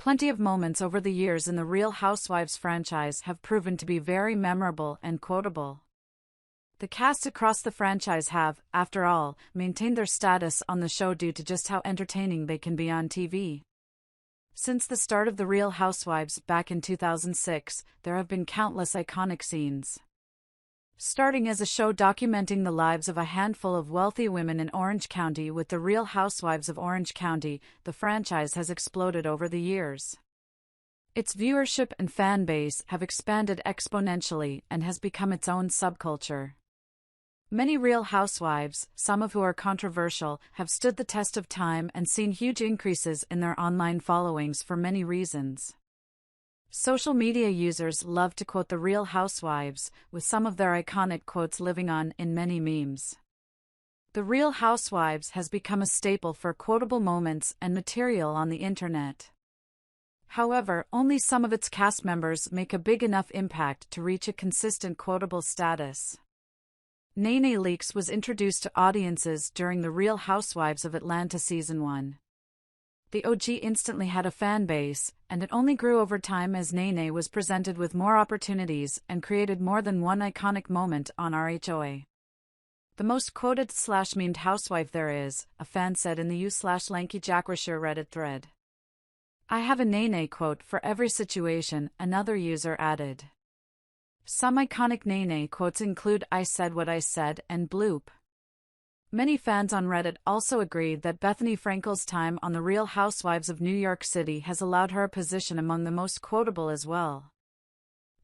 Plenty of moments over the years in the Real Housewives franchise have proven to be very memorable and quotable. The cast across the franchise have, after all, maintained their status on the show due to just how entertaining they can be on TV. Since the start of The Real Housewives back in 2006, there have been countless iconic scenes. Starting as a show documenting the lives of a handful of wealthy women in Orange County with The Real Housewives of Orange County, the franchise has exploded over the years. Its viewership and fan base have expanded exponentially and has become its own subculture. Many Real Housewives, some of who are controversial, have stood the test of time and seen huge increases in their online followings for many reasons. Social media users love to quote The Real Housewives, with some of their iconic quotes living on in many memes. The Real Housewives has become a staple for quotable moments and material on the internet. However, only some of its cast members make a big enough impact to reach a consistent quotable status. Nene Leakes was introduced to audiences during The Real Housewives of Atlanta Season 1. The OG instantly had a fan base, and it only grew over time as Nene was presented with more opportunities and created more than one iconic moment on RHOA. The most quoted/memed housewife there is, a fan said in the u/LankyJackRasher Reddit thread. I have a Nene quote for every situation, another user added. Some iconic Nene quotes include I said what I said and bloop. Many fans on Reddit also agreed that Bethany Frankel's time on The Real Housewives of New York City has allowed her a position among the most quotable as well.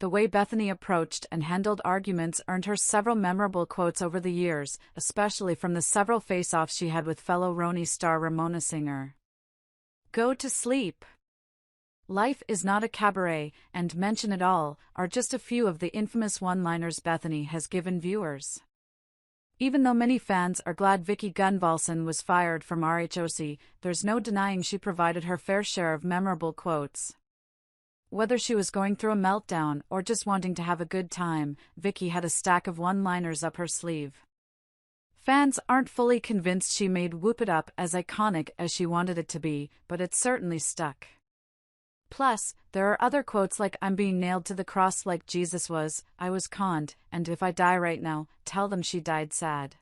The way Bethany approached and handled arguments earned her several memorable quotes over the years, especially from the several face-offs she had with fellow Roni star Ramona Singer. Go to sleep. Life is not a cabaret, and mention it all are just a few of the infamous one-liners Bethany has given viewers. Even though many fans are glad Vicki Gunvalson was fired from RHOC, there's no denying she provided her fair share of memorable quotes. Whether she was going through a meltdown or just wanting to have a good time, Vicki had a stack of one-liners up her sleeve. Fans aren't fully convinced she made Whoop It Up as iconic as she wanted it to be, but it certainly stuck. Plus, there are other quotes like I'm being nailed to the cross like Jesus was, I was conned, and if I die right now, tell them she died sad.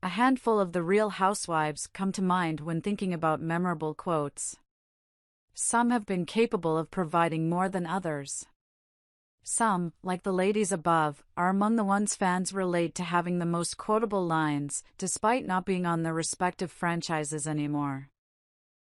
A handful of The Real Housewives come to mind when thinking about memorable quotes. Some have been capable of providing more than others. Some, like the ladies above, are among the ones fans relate to having the most quotable lines, despite not being on their respective franchises anymore.